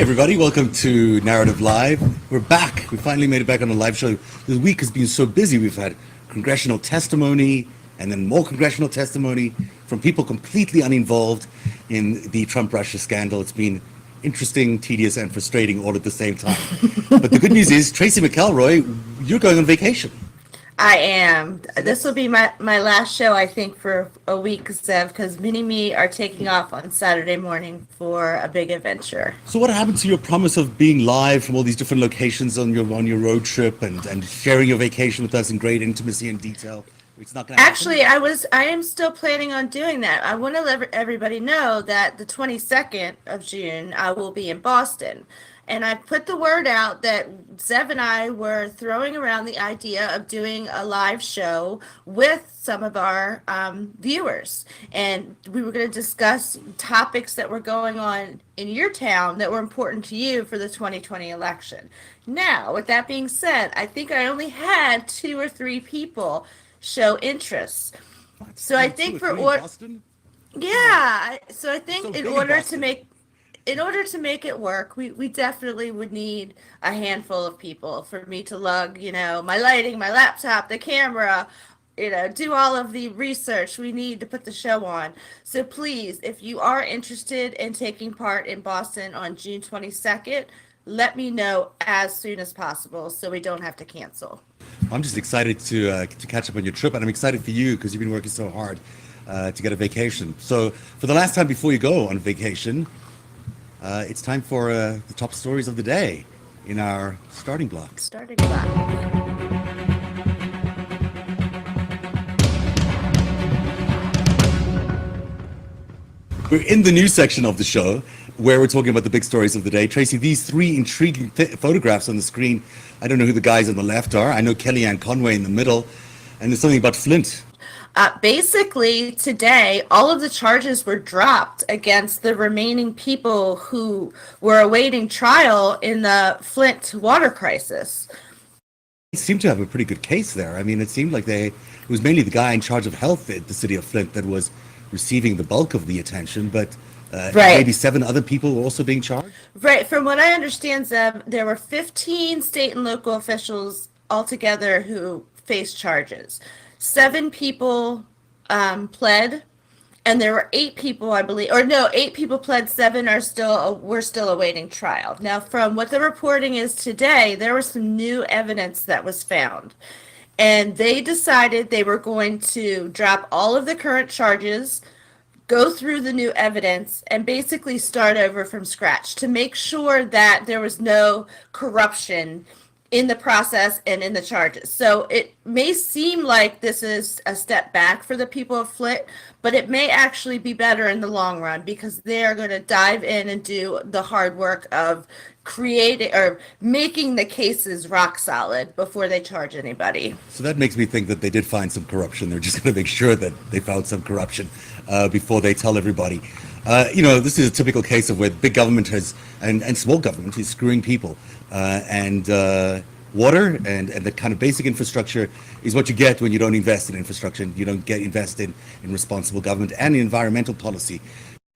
Everybody, welcome to Narrative Live. We're back. We finally made it back on the live show. This week has been so busy. We've had congressional testimony and then more congressional testimony from people completely uninvolved in the Trump-Russia scandal. It's been interesting, tedious, and frustrating all at the same time. But the good news is, Tracy McElroy, you're going on vacation. I am. This will be my last show, I think, for a week, Zev, because Mini-Me are taking off on Saturday morning for a big adventure. So what happened to your promise of being live from all these different locations on your road trip and sharing your vacation with us in great intimacy and detail? It's not going to Actually, I am still planning on doing that. I want to let everybody know that the 22nd of June, I will be in Boston. And I put the word out that Zev and I were throwing around the idea of doing a live show with some of our viewers. And we were going to discuss topics that were going on in your town that were important to you for the 2020 election. Now, with that being said, I think I only had 2 or 3 people show interest. So I think for Boston? Yeah, so I think So in big order Boston. to make it work, we definitely would need a handful of people for me to lug, my lighting, my laptop, the camera, do all of the research we need to put the show on. So please, if you are interested in taking part in Boston on June 22nd, let me know as soon as possible so we don't have to cancel. I'm just excited to catch up on your trip, and I'm excited for you because you've been working so hard to get a vacation. So for the last time before you go on vacation, it's time for the top stories of the day in our starting blocks. Starting block. We're in the news section of the show where we're talking about the big stories of the day. Tracy, these 3 intriguing photographs on the screen, I don't know who the guys on the left are. I know Kellyanne Conway in the middle, and there's something about Flint. Basically, today, all of the charges were dropped against the remaining people who were awaiting trial in the Flint water crisis. They seem to have a pretty good case there. I mean, it seemed like it was mainly the guy in charge of health at the city of Flint that was receiving the bulk of the attention, but Right. maybe 7 other people were also being charged? Right. From what I understand, Zeb, there were 15 state and local officials altogether who faced charges. 7 people pled, and there were 8 people, I believe, or no, 8 people pled. 7 were still awaiting trial. Now, from what the reporting is today, there was some new evidence that was found, and they decided they were going to drop all of the current charges, go through the new evidence, and basically start over from scratch to make sure that there was no corruption in the process and in the charges. So it may seem like this is a step back for the people of Flint, but it may actually be better in the long run because they're going to dive in and do the hard work of creating or making the cases rock solid before they charge anybody. So that makes me think that they did find some corruption. They're just going to make sure that they found some corruption before they tell everybody. This is a typical case of where big government and small government is screwing people. Water and the kind of basic infrastructure is what you get when you don't invest in infrastructure. You don't get invested in responsible government and environmental policy.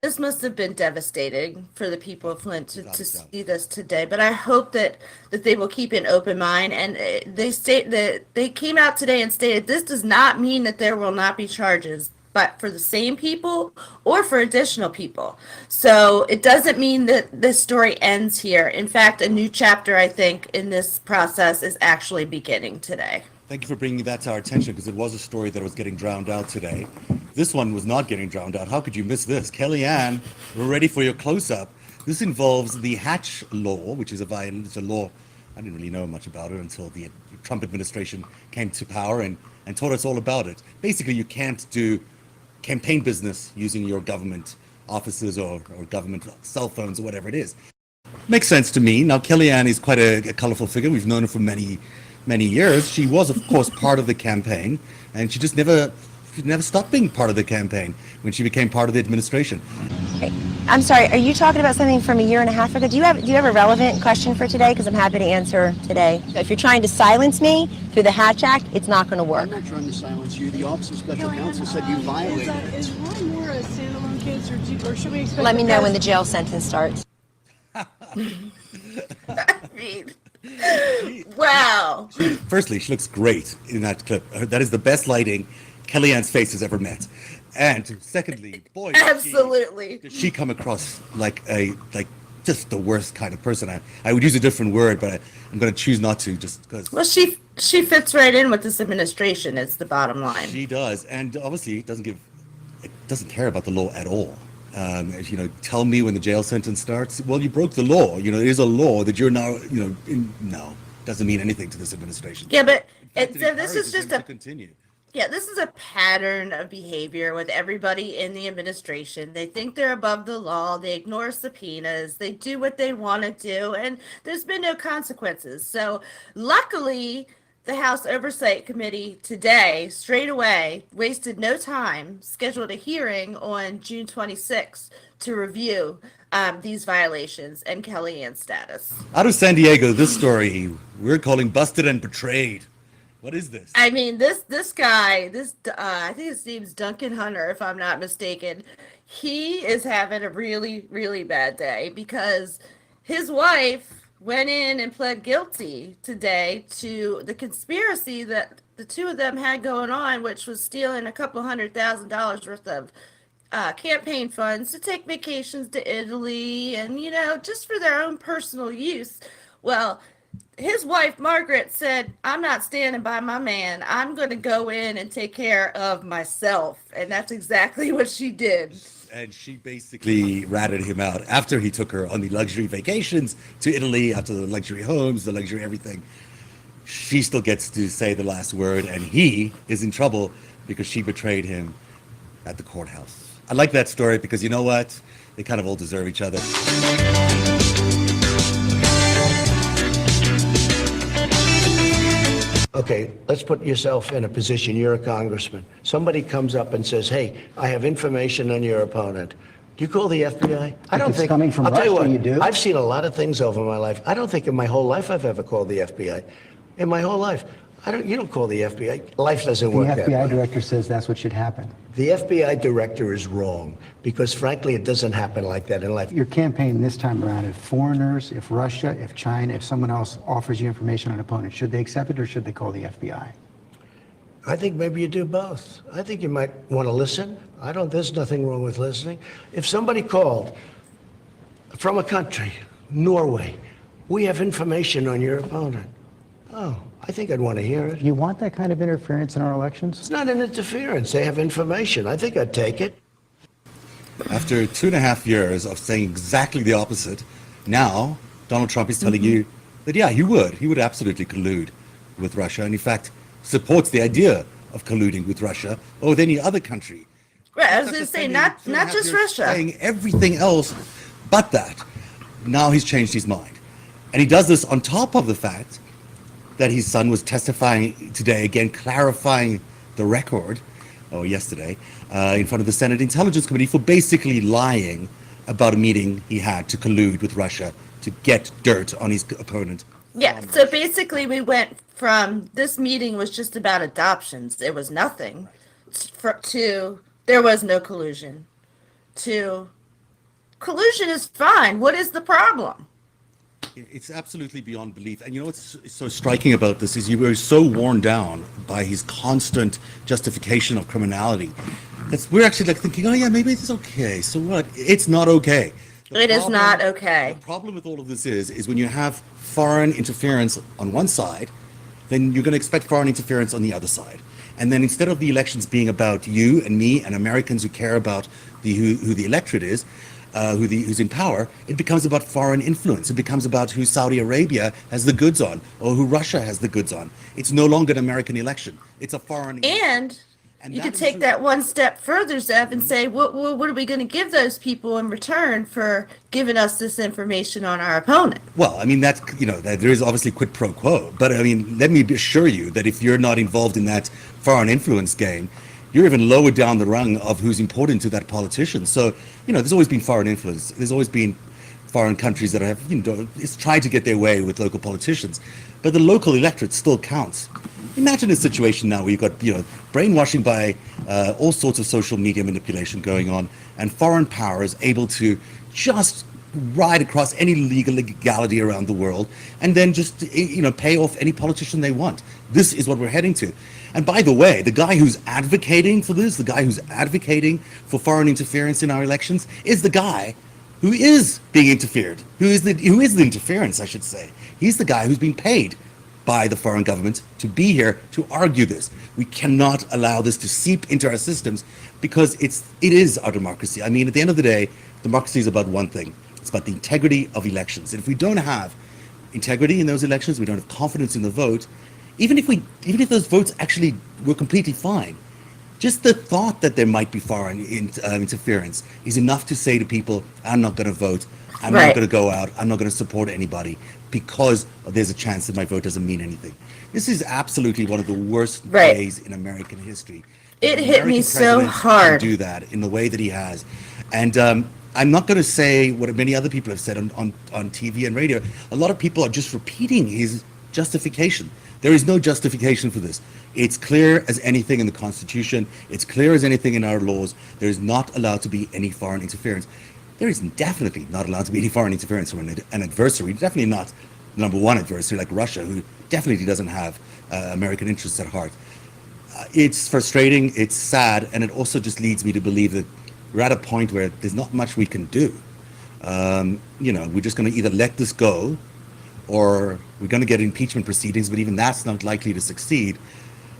This must have been devastating for the people of Flint to see this today, but I hope that they will keep an open mind. And they came out today and stated this does not mean that there will not be charges, but for the same people or for additional people. So it doesn't mean that this story ends here. In fact, a new chapter, I think, in this process is actually beginning today. Thank you for bringing that to our attention because it was a story that was getting drowned out today. This one was not getting drowned out. How could you miss this? Kellyanne, we're ready for your close-up. This involves the Hatch Law, which is it's a law. I didn't really know much about it until the Trump administration came to power and taught us all about it. Basically, you can't do campaign business using your government offices or government cell phones or whatever it is. Makes sense to me. Now, Kellyanne is quite a colorful figure. We've known her for many years. She was, of course, part of the campaign, and she just never stopped being part of the campaign when she became part of the administration. I'm sorry, are you talking about something from a year and a half ago? Do you have a relevant question for today? Because I'm happy to answer today. If you're trying to silence me through the Hatch Act, it's not going to work. I'm not trying to silence you. The Office of Special Counsel said you violated it. Is one more a standalone case, or should we expect? Let me know when the jail sentence starts. I mean, wow. Firstly, she looks great in that clip. That is the best lighting Kellyanne's face has ever met. And secondly, boy, Absolutely. does she come across like just the worst kind of person. I would use a different word, but I'm going to choose not to just because. Well, she fits right in with this administration. It's the bottom line. She does, and obviously it doesn't care about the law at all. Tell me when the jail sentence starts. Well, you broke the law. It is a law that you're now. No, doesn't mean anything to this administration. Yeah, but In fact, this is just to continue. Yeah, this is a pattern of behavior with everybody in the administration. They think they're above the law. They ignore subpoenas. They do what they want to do, and there's been no consequences. So luckily, the House Oversight Committee today, straight away, wasted no time, scheduled a hearing on June 26th to review these violations and Kellyanne's status. Out of San Diego, this story we're calling busted and betrayed. What is this? I mean, this guy, I think his name's Duncan Hunter, if I'm not mistaken. He is having a really, really bad day because his wife went in and pled guilty today to the conspiracy that the two of them had going on, which was stealing a couple $100,000 worth of campaign funds to take vacations to Italy and, just for their own personal use. Well, his wife, Margaret, said, I'm not standing by my man. I'm going to go in and take care of myself. And that's exactly what she did. And she basically ratted him out after he took her on the luxury vacations to Italy, after the luxury homes, the luxury everything. She still gets to say the last word, and he is in trouble because she betrayed him at the courthouse. I like that story because you know what? They kind of all deserve each other. Okay, let's put yourself in a position. You're a congressman. Somebody comes up and says, hey, I have information on your opponent. Do you call the FBI? I don't think. Coming from I'll tell you Russia, what, you do. I've seen a lot of things over my life. I don't think in my whole life I've ever called the FBI. In my whole life. You don't call the FBI. Life doesn't The work that FBI way. director says that's what should happen. The FBI director is wrong because, frankly, it doesn't happen like that in life. Your campaign this time around, if foreigners, if Russia, if China, if someone else offers you information on an opponent, should they accept it or should they call the FBI? I think maybe you do both. I think you might want to listen. There's nothing wrong with listening. If somebody called from a country, Norway, we have information on your opponent. Oh, I think I'd want to hear it. You want that kind of interference in our elections? It's not an interference. They have information. I think I'd take it. After 2.5 years of saying exactly the opposite, now Donald Trump is telling you that, yeah, he would absolutely collude with Russia, and in fact supports the idea of colluding with Russia or with any other country. Right, I was going to say, not just Russia. Saying everything else but that. Now he's changed his mind. And he does this on top of the fact that his son was testifying today, again, clarifying the record, yesterday, in front of the Senate Intelligence Committee for basically lying about a meeting he had to collude with Russia to get dirt on his opponent. Yeah, so basically we went from this meeting was just about adoptions, there was nothing, to there was no collusion, to collusion is fine, what is the problem? It's absolutely beyond belief. And you know what's so striking about this is you were so worn down by his constant justification of criminality. We're actually like thinking, oh yeah, maybe it's okay. So what? It's not okay. It is not okay. The problem with all of this is when you have foreign interference on one side, then you're going to expect foreign interference on the other side. And then instead of the elections being about you and me and Americans who care about who the electorate is, who's in power, it becomes about foreign influence. It becomes about who Saudi Arabia has the goods on or who Russia has the goods on. It's no longer an American election. It's a foreign election. And you could take that one step further, Zev, and say, what are we going to give those people in return for giving us this information on our opponent? Well, I mean, that there is obviously quid pro quo. But I mean, let me assure you that if you're not involved in that foreign influence game, you're even lower down the rung of who's important to that politician. So, there's always been foreign influence. There's always been foreign countries that have, it's tried to get their way with local politicians. But the local electorate still counts. Imagine a situation now where you've got, brainwashing by all sorts of social media manipulation going on, and foreign powers able to just right across any legality around the world, and then just pay off any politician they want. This is what we're heading to. And by the way, the guy who's advocating for this, the guy who's advocating for foreign interference in our elections, is the guy who is being interfered, who is the interference, I should say. He's the guy who's being paid by the foreign government to be here to argue this. We cannot allow this to seep into our systems, because it is our democracy. I mean, at the end of the day, democracy is about one thing. It's about the integrity of elections. And if we don't have integrity in those elections, we don't have confidence in the vote, even if those votes actually were completely fine, just the thought that there might be foreign interference is enough to say to people, I'm not going to vote, I'm not going to go out, I'm not going to support anybody, because there's a chance that my vote doesn't mean anything. This is absolutely one of the worst days in American history. It hit me so hard. To do that in the way that he has. And I'm not going to say what many other people have said on TV and radio. A lot of people are just repeating his justification. There is no justification for this. It's clear as anything in the Constitution. It's clear as anything in our laws. There is not allowed to be any foreign interference. There is definitely not allowed to be any foreign interference from an adversary. Definitely not the number one adversary like Russia, who definitely doesn't have American interests at heart. It's frustrating, it's sad, and it also just leads me to believe that we're at a point where there's not much we can do. We're just going to either let this go, or we're going to get impeachment proceedings, but even that's not likely to succeed.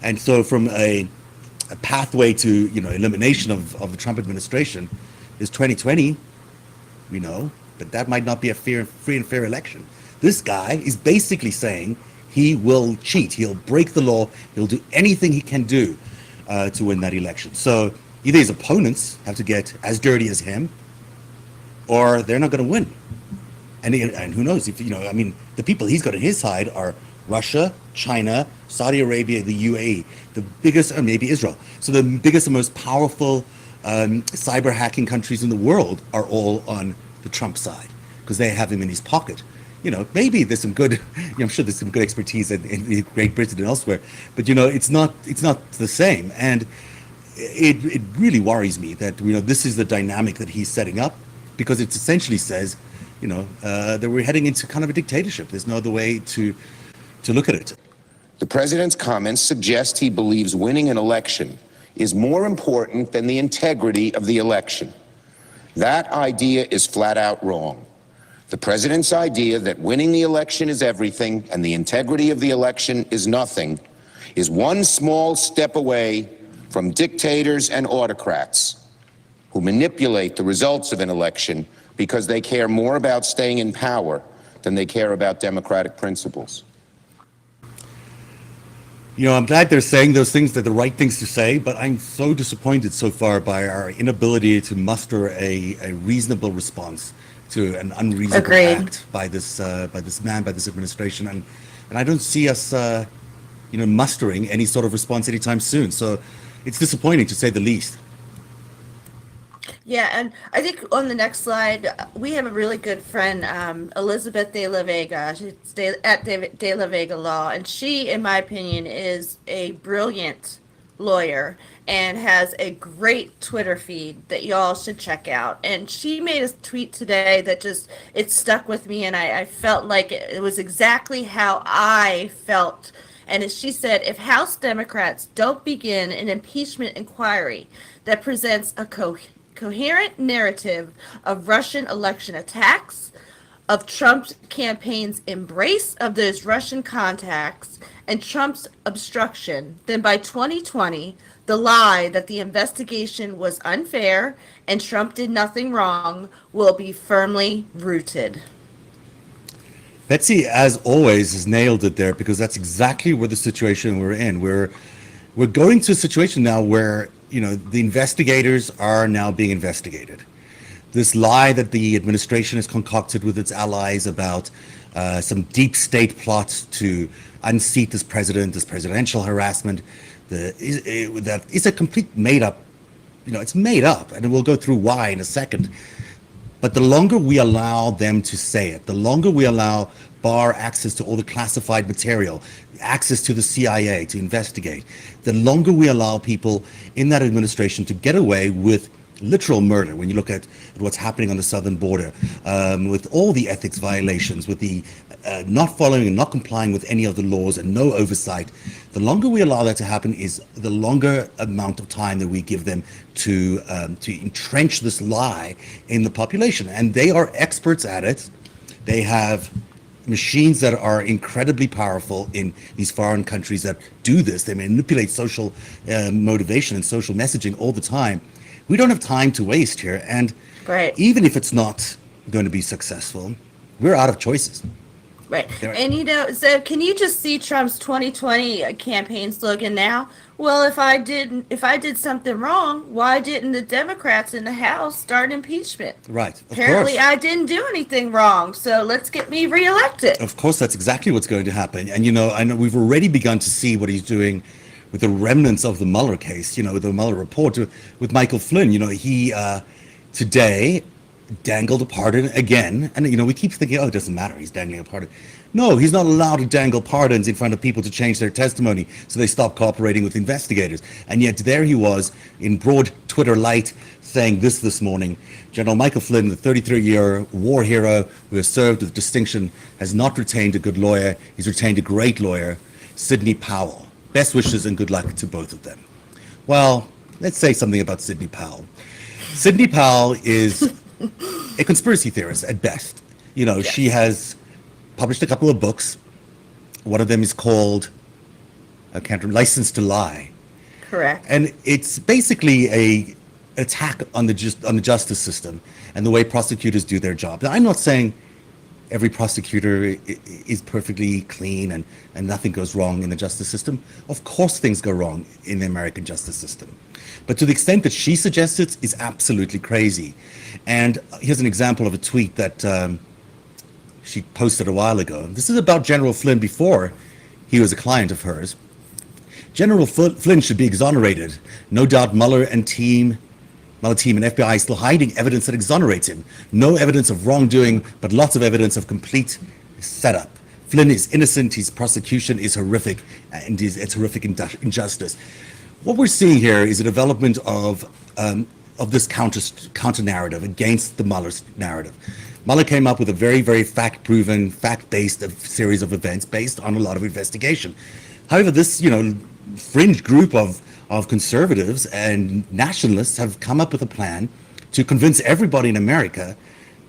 And so from a pathway to elimination of the Trump administration is 2020, but that might not be a free and fair election. This guy is basically saying he will cheat, he'll break the law, he'll do anything he can do to win that election. So either his opponents have to get as dirty as him, or they're not going to win. And who knows if the people he's got on his side are Russia, China, Saudi Arabia, the UAE, the biggest, or maybe Israel. So the biggest and most powerful cyber hacking countries in the world are all on the Trump side, because they have him in his pocket. Maybe there's some good, I'm sure there's some good expertise in Great Britain and elsewhere, but it's not the same. And it really worries me that this is the dynamic that he's setting up, because it essentially says that we're heading into kind of a dictatorship. There's no other way to look at it. The president's comments suggest he believes winning an election is more important than the integrity of the election. That idea is flat out wrong. The president's idea that winning the election is everything and the integrity of the election is nothing is one small step away from dictators and autocrats who manipulate the results of an election because they care more about staying in power than they care about democratic principles. I'm glad they're saying those things. They're the right things to say, but I'm so disappointed so far by our inability to muster a reasonable response to an unreasonable act by this man, by this administration, and I don't see us, mustering any sort of response anytime soon. So it's disappointing, to say the least. Yeah, and I think on the next slide, we have a really good friend, Elizabeth de la Vega. She's at de la Vega Law, and she, in my opinion, is a brilliant lawyer and has a great Twitter feed that y'all should check out. And she made a tweet today that it stuck with me, and I felt like it was exactly how I felt. And as she said, if House Democrats don't begin an impeachment inquiry that presents a coherent narrative of Russian election attacks, of Trump's campaign's embrace of those Russian contacts, and Trump's obstruction, then by 2020, the lie that the investigation was unfair and Trump did nothing wrong will be firmly rooted. Betsy, as always, has nailed it there, because that's exactly where the situation we're in. We're going to a situation now where the investigators are now being investigated. This lie that the administration has concocted with its allies about some deep state plots to unseat this president, this presidential harassment, that is a complete made up. It's made up, and we'll go through why in a second. But the longer we allow them to say it, the longer we allow Barr access to all the classified material, access to the CIA to investigate, the longer we allow people in that administration to get away with literal murder when you look at what's happening on the southern border, with all the ethics violations, with the not following and not complying with any of the laws and no oversight. The longer we allow that to happen is the longer amount of time that we give them to entrench this lie in the population. And they are experts at it. They have machines that are incredibly powerful in these foreign countries that do this. They manipulate social motivation and social messaging all the time. We don't have time to waste here. And Right. even if it's not going to be successful, we're out of choices. Right. There- And so can you just see Trump's 2020 campaign slogan now? Well, if I did something wrong, why didn't the Democrats in the House start impeachment? Right. Of Apparently course. I didn't do anything wrong, so let's get me reelected. Of course, that's exactly what's going to happen. And, I know we've already begun to see what he's doing with the remnants of the Mueller case, with the Mueller report with Michael Flynn. He today dangled a pardon again. And, we keep thinking, oh, it doesn't matter. He's dangling a pardon. No, he's not allowed to dangle pardons in front of people to change their testimony so they stop cooperating with investigators. And yet there he was in broad Twitter light saying this morning. General Michael Flynn, the 33-year war hero who has served with distinction, has not retained a good lawyer. He's retained a great lawyer, Sidney Powell. Best wishes and good luck to both of them. Well, let's say something about Sidney Powell. Sidney Powell is a conspiracy theorist at best. She has published a couple of books. One of them is called, License to Lie. Correct. And it's basically a attack on the justice system and the way prosecutors do their job. Now, I'm not saying every prosecutor is perfectly clean and nothing goes wrong in the justice system. Of course things go wrong in the American justice system. But to the extent that she suggests it is absolutely crazy. And here's an example of a tweet that she posted a while ago. This is about General Flynn before he was a client of hers. General Flynn should be exonerated. No doubt Mueller team and FBI still hiding evidence that exonerates him. No evidence of wrongdoing, but lots of evidence of complete setup. Flynn is innocent. His prosecution is horrific, and it's horrific injustice. What we're seeing here is a development of this counter narrative against the Mueller narrative. Mueller came up with a very, very fact-proven, fact-based series of events based on a lot of investigation. However, this, fringe group of conservatives and nationalists have come up with a plan to convince everybody in America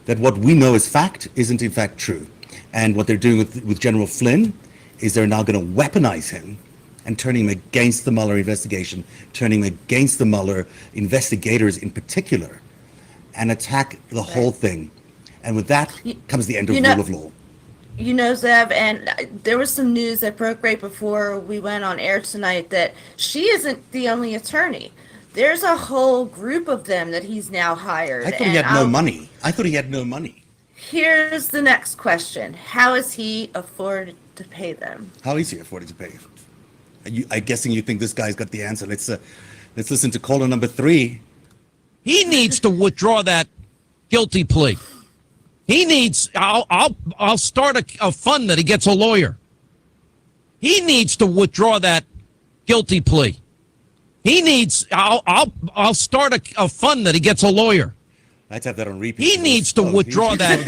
that what we know as fact isn't in fact true. And what they're doing with General Flynn is they're now going to weaponize him and turning him against the Mueller investigation, turning him against the Mueller investigators in particular, and attack the whole thing. And with that comes the end of rule of law. Zev, and there was some news that broke right before we went on air tonight that she isn't the only attorney. There's a whole group of them that he's now hired. I thought he had no money. Here's the next question. How is he afforded to pay them? How is he afforded to pay? I'm guessing you think this guy's got the answer. Let's listen to caller number 3. He needs to withdraw that guilty plea. He needs. I'll start a fund that he gets a lawyer. He needs to withdraw that guilty plea. He needs. I'll start a fund that he gets a lawyer. Let's have that on repeat. He needs to withdraw that.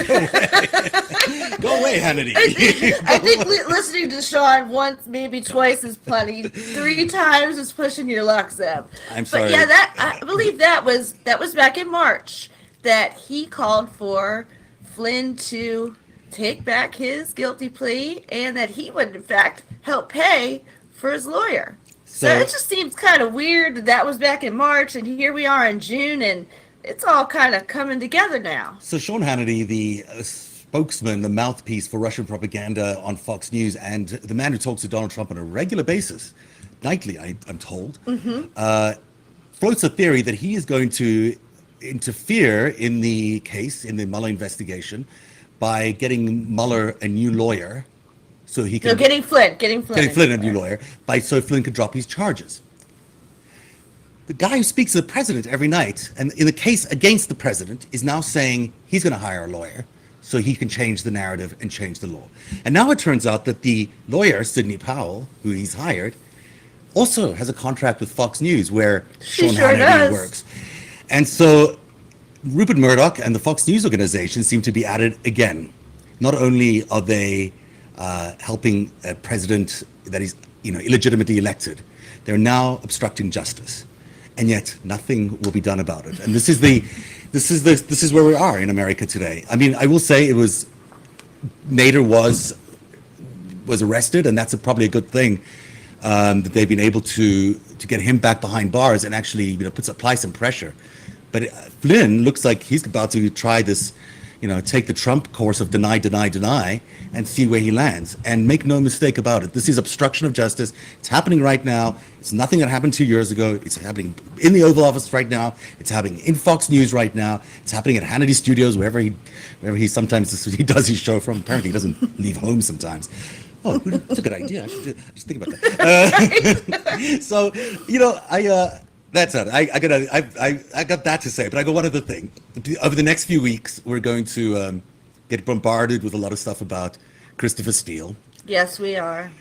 Go away, Hannity. I think listening to Sean once, maybe twice is plenty. 3 times is pushing your luck, Zev. I'm sorry. But yeah, I believe that was back in March that he called for Flynn to take back his guilty plea and that he would in fact help pay for his lawyer. So it just seems kind of weird that was back in March and here we are in June and it's all kind of coming together now. So Sean Hannity, the spokesman, the mouthpiece for Russian propaganda on Fox News, and the man who talks to Donald Trump on a regular basis, nightly, I'm told, floats a theory that he is going to interfere in the case, in the Mueller investigation, by getting Mueller a new lawyer, so he can getting Flynn a new lawyer, so Flynn could drop his charges. The guy who speaks to the president every night, and in the case against the president, is now saying he's going to hire a lawyer so he can change the narrative and change the law. And now it turns out that the lawyer, Sidney Powell, who he's hired, also has a contract with Fox News where Sean Hannity works. And so Rupert Murdoch and the Fox News organization seem to be at it again. Not only are they helping a president that is, illegitimately elected, they're now obstructing justice, and yet nothing will be done about it. And this is where we are in America today. I mean, I will say Nader was arrested, and that's probably a good thing that they've been able to get him back behind bars and actually apply some pressure. But Flynn looks like he's about to try this, take the Trump course of deny, and see where he lands. And make no mistake about it, this is obstruction of justice. It's happening right now. It's nothing that happened 2 years ago. It's happening in the Oval Office right now. It's happening in Fox News right now. It's happening at Hannity Studios, wherever he sometimes he does his show from. Apparently, he doesn't leave home sometimes. Oh, that's a good idea. I should just think about that. So, that's it. I got that to say, but I got one other thing. Over the next few weeks, we're going to get bombarded with a lot of stuff about Christopher Steele. Yes, we are.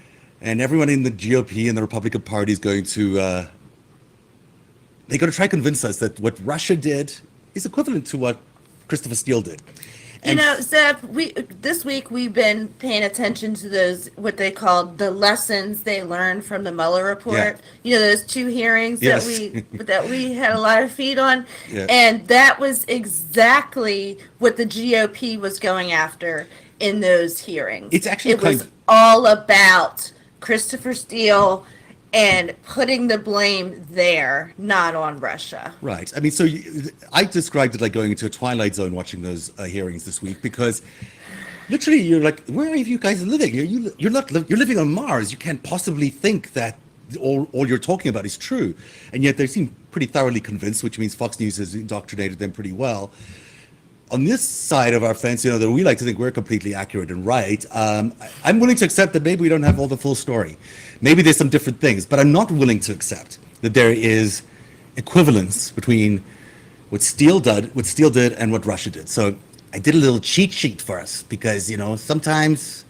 And everyone in the GOP and the Republican Party is going to they're going to try to convince us that what Russia did is equivalent to what Christopher Steele did. And Zeb, this week we've been paying attention to those, what they called the lessons they learned from the Mueller report. Yeah. Those 2 hearings Yes. that we had a lot of feed on. Yeah. And that was exactly what the GOP was going after in those hearings. It's actually it was all about Christopher Steele and putting the blame there, not on Russia. Right. I mean, so I described it like going into a twilight zone watching those hearings this week, because literally you're like, where are you guys living? You're living on Mars. You can't possibly think that all you're talking about is true. And yet they seem pretty thoroughly convinced, which means Fox News has indoctrinated them pretty well. On this side of our fence, that we like to think we're completely accurate and right. I'm willing to accept that maybe we don't have all the full story. Maybe there's some different things, but I'm not willing to accept that there is equivalence between what Steele did and what Russia did. So I did a little cheat sheet for us because, sometimes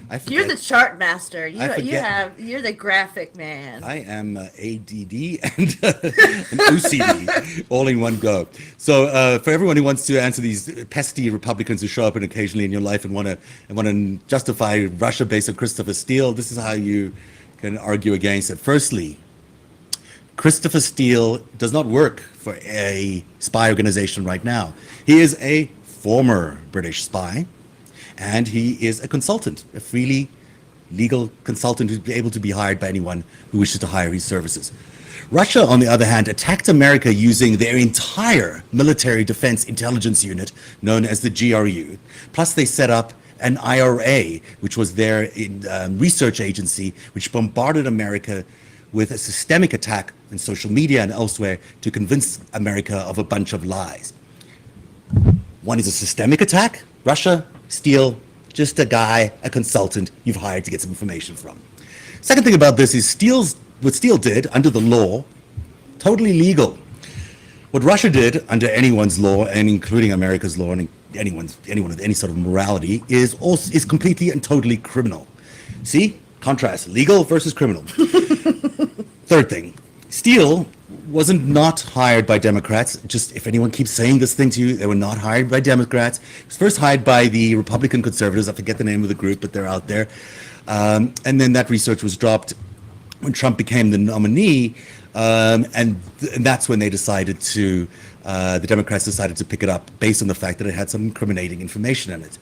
I forget. You're the chart master. forget. You're the graphic man. I am ADD and OCD all in one go. So for everyone who wants to answer these pesky Republicans who show up occasionally in your life and want to justify Russia based on Christopher Steele, this is how you can argue against it. Firstly, Christopher Steele does not work for a spy organization right now. He is a former British spy, and he is a consultant, a freely legal consultant who's able to be hired by anyone who wishes to hire his services. Russia, on the other hand, attacked America using their entire military defense intelligence unit known as the GRU. Plus, they set up an IRA, which was their research agency, which bombarded America with a systemic attack on social media and elsewhere to convince America of a bunch of lies. One is a systemic attack. Russia, Steele, just a guy, a consultant you've hired to get some information from. Second thing about this is what Steele did under the law, totally legal. What Russia did under anyone's law, and including America's law, and anyone with any sort of morality, is completely and totally criminal. See? Contrast, legal versus criminal. Third thing, Steele wasn't not hired by Democrats. Just if anyone keeps saying this thing to you, they were not hired by Democrats. He was first hired by the Republican conservatives. I forget the name of the group, but they're out there. And then that research was dropped when Trump became the nominee, and that's when they decided to, the Democrats decided to pick it up based on the fact that it had some incriminating information in it.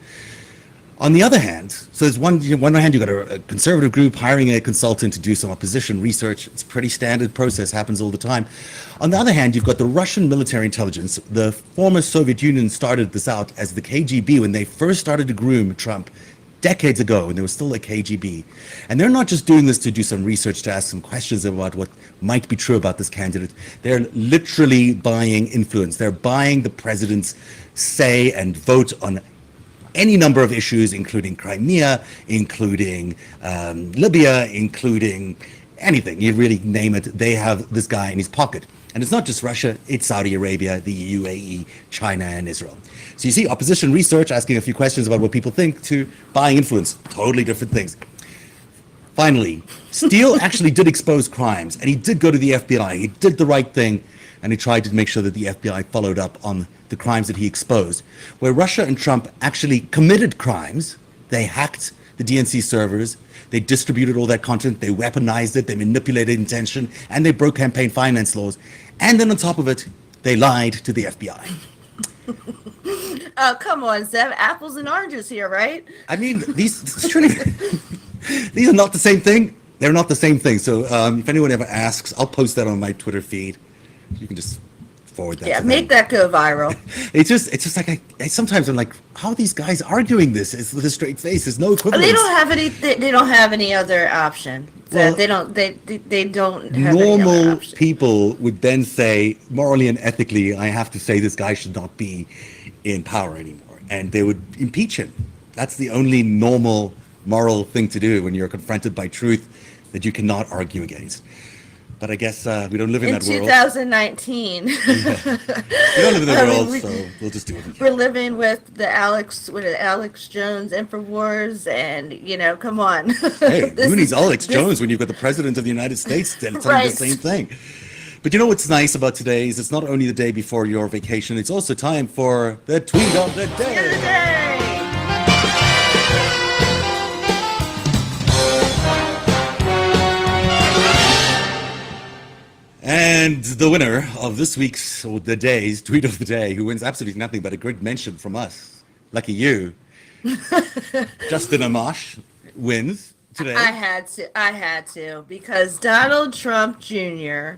On the other hand, so there's one hand you've got a conservative group hiring a consultant to do some opposition research. It's a pretty standard process, happens all the time. On the other hand, you've got the Russian military intelligence. The former Soviet Union started this out as the KGB when they first started to groom Trump decades ago, when there was still a KGB. And they're not just doing this to do some research, to ask some questions about what might be true about this candidate. They're literally buying influence. They're buying the president's say and vote on any number of issues, including Crimea, including Libya, including anything. You really name it, they have this guy in his pocket. And it's not just Russia, it's Saudi Arabia, the UAE, China, and Israel. So you see, opposition research, asking a few questions about what people think, to buying influence, totally different things. Finally, Steele actually did expose crimes, and he did go to the FBI. He did the right thing and he tried to make sure that the FBI followed up on the crimes that he exposed. Where Russia and Trump actually committed crimes, they hacked the DNC servers, they distributed all that content, they weaponized it, they manipulated intention, and they broke campaign finance laws. And then on top of it, they lied to the FBI. Oh, come on, Zeb. Apples and oranges here, right? I mean, these are not the same thing. They're not the same thing. So if anyone ever asks, I'll post that on my Twitter feed. You can just forward that. Yeah, to make them. that go viral. It's just like I sometimes I'm like, how are these guys arguing this? It's with a straight face. There's no equivalence. They don't have any other option. Well, They don't have any other Normal option. people would then say, morally and ethically, I have to say this guy should not be in power anymore, and they would impeach him. That's the only normal moral thing to do when you're confronted by truth that you cannot argue against. But I guess we don't live in In that world. 2019, We don't live in that I mean, world, so we'll just do it. we're living with the Alex Jones Infowars, and come on. Hey, This who needs is- Alex this- Jones when you've got the president of the United States telling Right. the same thing? But you know what's nice about today is it's not only the day before your vacation, it's also time for the tweet of the day. Yay! And the winner of this week's, or the day's tweet of the day, who wins absolutely nothing but a great mention from us, lucky you, Justin Amash, wins today. I had to, because Donald Trump Jr.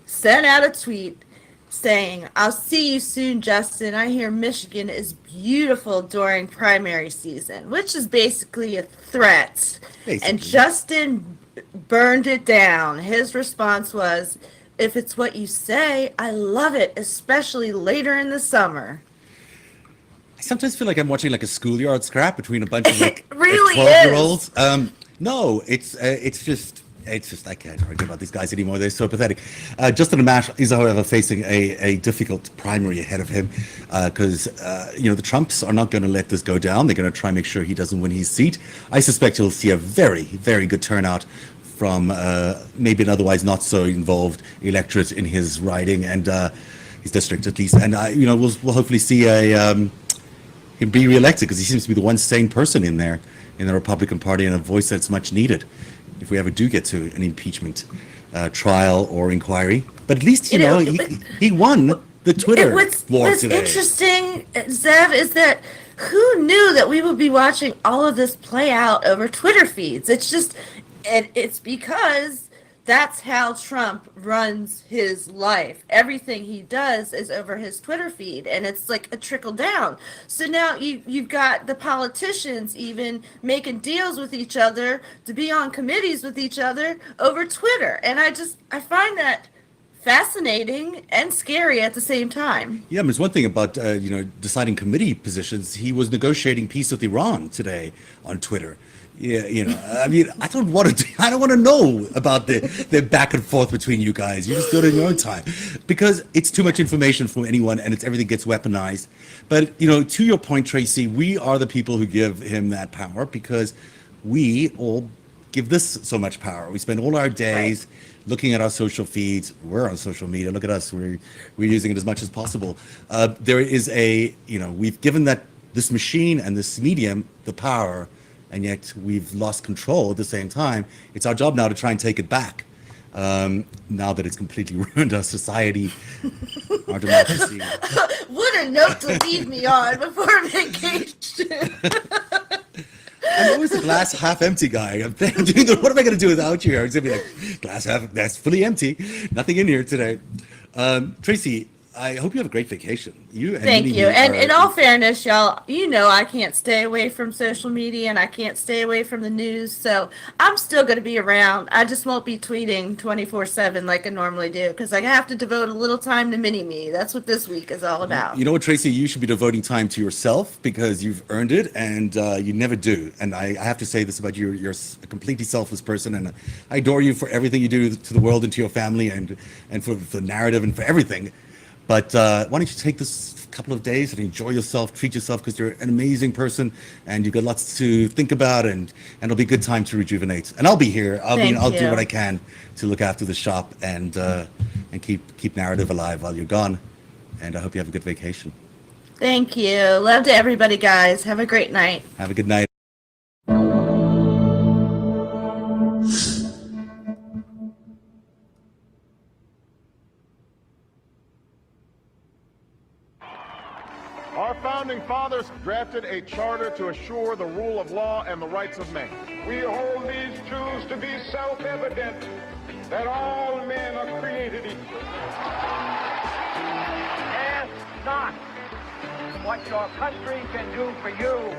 sent out a tweet saying, "I'll see you soon, Justin. I hear Michigan is beautiful during primary season," which is basically a threat. Basically. And Justin burned it down. His response was, "If it's what you say, I love it, especially later in the summer." I sometimes feel like I'm watching like a schoolyard scrap between a bunch of like It really 12-year-olds. No, it's just I can't argue about these guys anymore. They're so pathetic. Justin Amash is, however, facing a difficult primary ahead of him because the Trumps are not going to let this go down. They're going to try and make sure he doesn't win his seat. I suspect he'll see a very, very good turnout from maybe an otherwise not so involved electorate in his riding and his district at least. And we'll hopefully see him be reelected because he seems to be the one sane person in there in the Republican Party and a voice that's much needed if we ever do get to an impeachment trial or inquiry. But at least he won the Twitter war What's today. interesting, Zev, is that who knew that we would be watching all of this play out over Twitter feeds? It's because that's how Trump runs his life. Everything he does is over his Twitter feed, and it's like a trickle down. So now you've got the politicians even making deals with each other to be on committees with each other over Twitter. And I find that fascinating and scary at the same time. Yeah, there's one thing about deciding committee positions. He was negotiating peace with Iran today on Twitter. Yeah, I mean, I don't want to know about the back and forth between you guys. You just do it in your own time because it's too much information from anyone, and everything gets weaponized. But to your point, Tracy, we are the people who give him that power because we all give this so much power. We spend all our days looking at our social feeds. We're on social media. Look at us. We're using it as much as possible. There is we've given this machine and this medium the power, and yet we've lost control at the same time. It's our job now to try and take it back. Now that it's completely ruined our society, our democracy. What a note to leave me on before vacation. I'm always the glass half empty guy. I'm doing what am I going to do without you? I'm going to be like, glass half, that's fully empty. Nothing in here today. Tracy, I hope you have a great vacation. Thank you. And in all fairness, y'all, I can't stay away from social media and I can't stay away from the news. So I'm still going to be around. I just won't be tweeting 24/7 like I normally do because I have to devote a little time to mini-me. That's what this week is all about. You know what, Tracy? You should be devoting time to yourself because you've earned it and you never do. And I have to say this about you. You're a completely selfless person and I adore you for everything you do to the world and to your family and for the narrative and for everything. But why don't you take this couple of days and enjoy yourself, treat yourself, because you're an amazing person and you've got lots to think about, and it'll be a good time to rejuvenate. And I'll be here. I'll do you. what I can to look after the shop and keep Narativ alive while you're gone. And I hope you have a good vacation. Thank you. Love to everybody, guys. Have a great night. Have a good night. Our founding fathers drafted a charter to assure the rule of law and the rights of man. We hold these truths to be self-evident, that all men are created equal. Ask not what your country can do for you.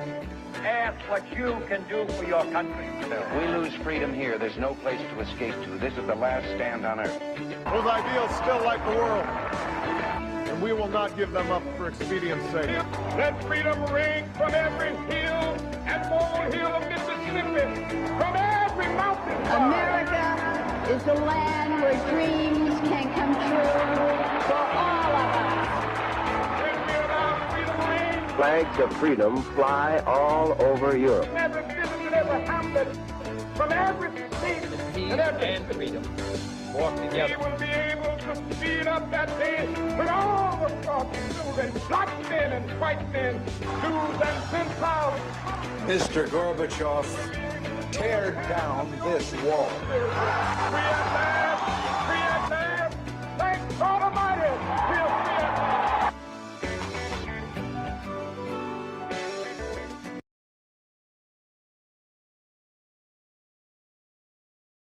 Ask what you can do for your country. If we lose freedom here, there's no place to escape to. This is the last stand on earth. Those ideals still like the world, and we will not give them up for expedience sake. Let freedom ring from every hill and molehill of Mississippi, from every mountain. America is the land where dreams can come true for all of us. Flags of freedom fly all over Europe. Every business and every hamlet, from every state and every freedom. Walk together. We will be able to speed up that day when all the children, black men and white men, Jews and Gentiles. Mr. Gorbachev, tear down this wall. We at last